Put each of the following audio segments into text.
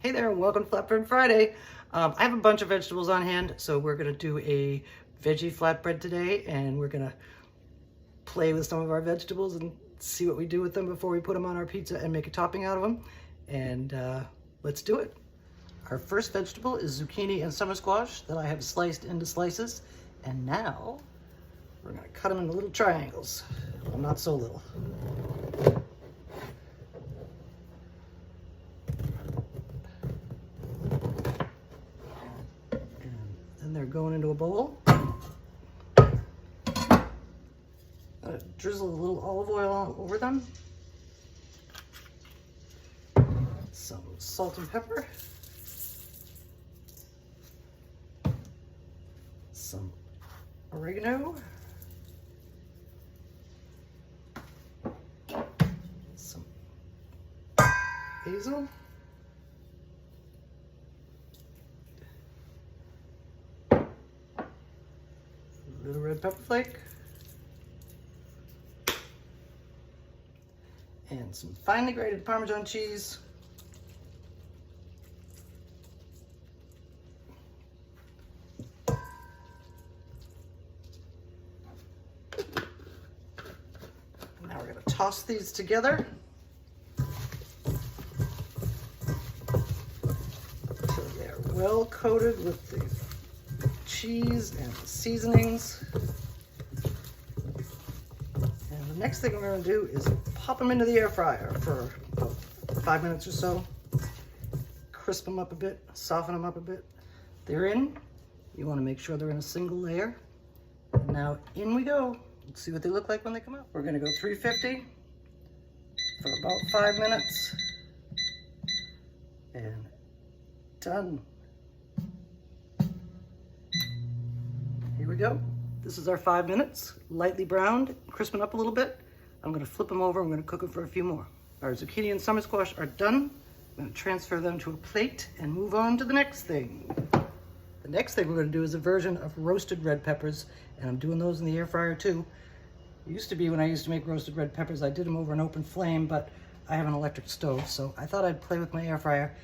Hey there, and welcome to Flatbread Friday. I have a bunch of vegetables on hand, so we're gonna do a veggie flatbread today, and we're gonna play with some of our vegetables and see what we do with them before we put them on our pizza and make a topping out of them. And let's do it. Our first vegetable is zucchini and summer squash that I have sliced into slices, and now we're gonna cut them into little triangles. Well, not so little. They're going into a bowl. Drizzle a little olive oil over them. Some salt and pepper. Some oregano. Some basil. Little red pepper flake, and some finely grated Parmesan cheese, now we're going to toss these together until they're well coated with the cheese and the seasonings. And the next thing we're going to do is pop them into the air fryer for about 5 minutes or so. Crisp them up a bit, soften them up a bit. They're in. You want to make sure they're in a single layer. And now in we go. Let's see what they look like when they come out. We're going to go 350 for about 5 minutes. And done. Here we go. This is our 5 minutes, lightly browned, crisping up a little bit. I'm gonna flip them over, I'm gonna cook them for a few more. Our zucchini and summer squash are done. I'm gonna transfer them to a plate and move on to the next thing. The next thing we're gonna do is a version of roasted red peppers, and I'm doing those in the air fryer too. It used to be when I used to make roasted red peppers, I did them over an open flame, but I have an electric stove, so I thought I'd play with my air fryer.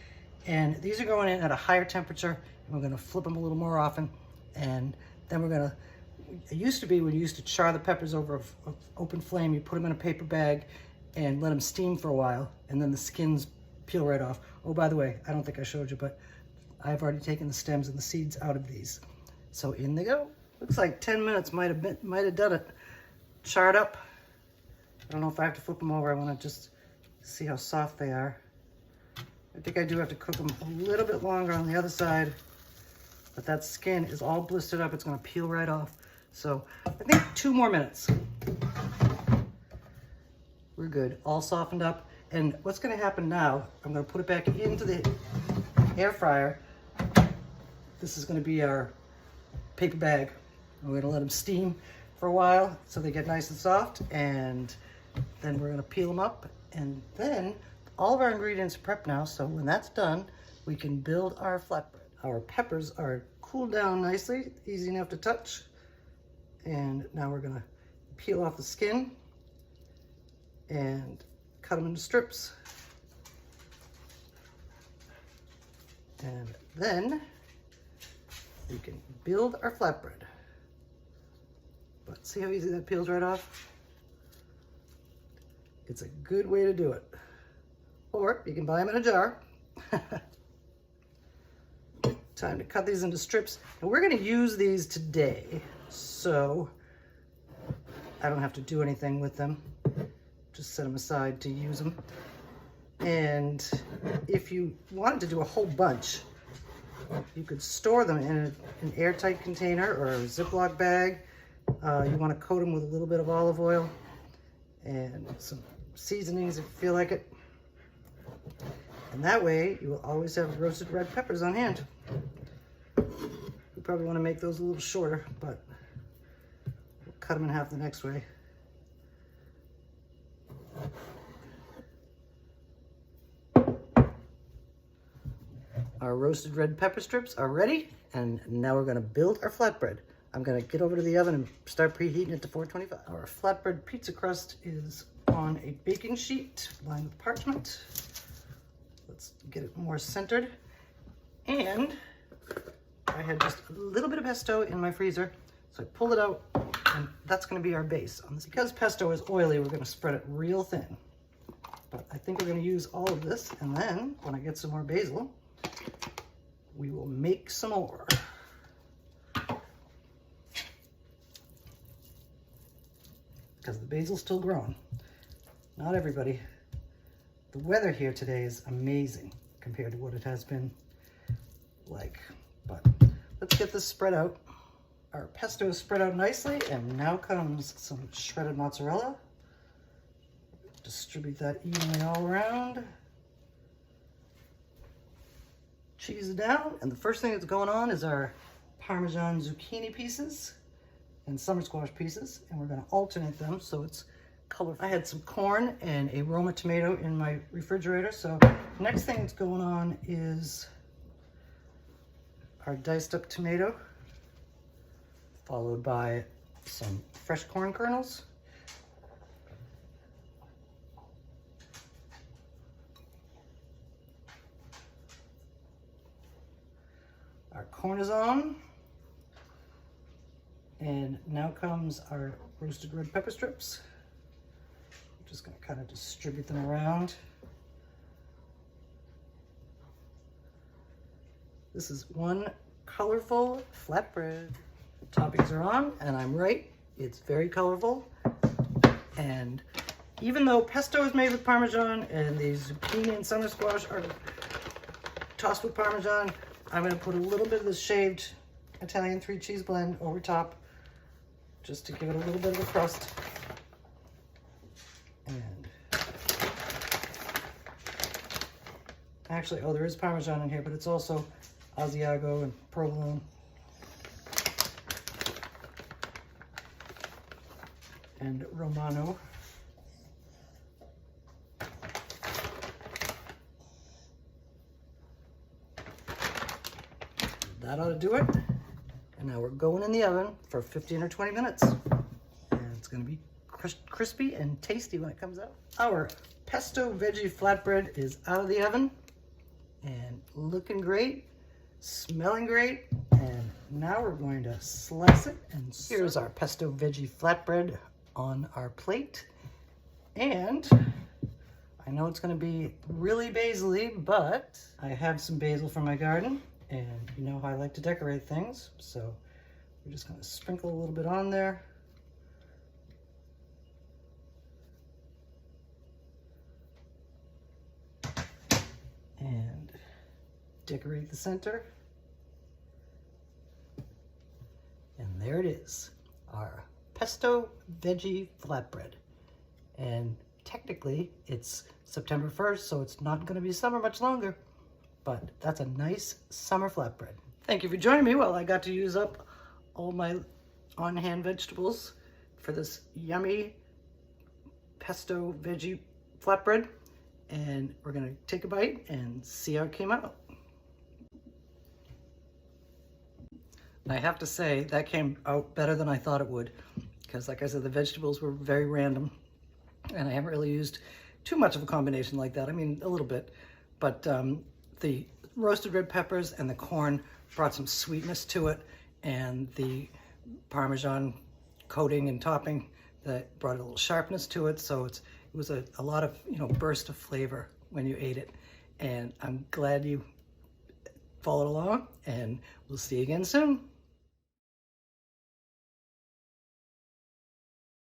And these are going in at a higher temperature, and we're gonna flip them a little more often. And then we're gonna, it used to be when you used to char the peppers over an open flame, you put them in a paper bag and let them steam for a while, and then the skins peel right off. Oh, by the way, I don't think I showed you, but I've already taken the stems and the seeds out of these. So in they go. Looks like 10 minutes might have done it. Charred up. I don't know if I have to flip them over. I wanna just see how soft they are. I think I do have to cook them a little bit longer on the other side. But that skin is all blistered up. It's gonna peel right off. So I think 2 more minutes. We're good, all softened up. And what's gonna happen now, I'm gonna put it back into the air fryer. This is gonna be our paper bag. We're gonna let them steam for a while so they get nice and soft. And then we're gonna peel them up. And then all of our ingredients are prepped now. So when that's done, we can build our flatbread. Our peppers are cooled down nicely, easy enough to touch. And now we're gonna peel off the skin and cut them into strips. And then we can build our flatbread. But see how easy that peels right off? It's a good way to do it. Or you can buy them in a jar. Time to cut these into strips, and we're going to use these today, so I don't have to do anything with them. Just set them aside to use them. And if you wanted to do a whole bunch, you could store them in an airtight container or a Ziploc bag. You want to coat them with a little bit of olive oil and some seasonings if you feel like it. And that way, you will always have roasted red peppers on hand. You probably want to make those a little shorter, but we'll cut them in half the next way. Our roasted red pepper strips are ready, and now we're going to build our flatbread. I'm going to get over to the oven and start preheating it to 425. Our flatbread pizza crust is on a baking sheet lined with parchment. Let's get it more centered. And I had just a little bit of pesto in my freezer, so I pulled it out, and that's going to be our base. Because pesto is oily, we're going to spread it real thin. But I think we're going to use all of this, and then when I get some more basil, we will make some more. Because the basil's still growing. Not everybody. The weather here today is amazing compared to what it has been like. But let's get this spread out. Our pesto is spread out nicely, and now comes some shredded mozzarella. Distribute that evenly all around. Cheese it down, and the first thing that's going on is our Parmesan zucchini pieces and summer squash pieces, and we're going to alternate them so it's colorful. I had some corn and a Roma tomato in my refrigerator, so next thing that's going on is our diced up tomato, followed by some fresh corn kernels. Our corn is on, and now comes our roasted red pepper strips. I'm just going to kind of distribute them around. This is one colorful flatbread. Toppings are on, and I'm right, it's very colorful. And even though pesto is made with Parmesan and the zucchini and summer squash are tossed with Parmesan, I'm going to put a little bit of the shaved Italian 3-cheese blend over top just to give it a little bit of a crust. And actually, oh, there is Parmesan in here, but it's also Asiago and provolone. And Romano. That ought to do it. And now we're going in the oven for 15 or 20 minutes. And it's going to be crispy and tasty when it comes out. Our pesto veggie flatbread is out of the oven and looking great, smelling great. And now we're going to slice it. And here's our pesto veggie flatbread on our plate. And I know it's going to be really basil-y, but I have some basil from my garden. And you know how I like to decorate things, so we're just going to sprinkle a little bit on there. And decorate the center. And there it is, our pesto veggie flatbread. And technically it's September 1st, so it's not going to be summer much longer. But that's a nice summer flatbread. Thank you for joining me while I got to use up all my on-hand vegetables for this yummy pesto veggie flatbread. And we're gonna take a bite and see how it came out. I have to say that came out better than I thought it would, because like I said, the vegetables were very random and I haven't really used too much of a combination like that. I mean, a little bit, but the roasted red peppers and the corn brought some sweetness to it, and the Parmesan coating and topping that brought a little sharpness to it. So it was a lot of, burst of flavor when you ate it. And I'm glad you followed along, and we'll see you again soon.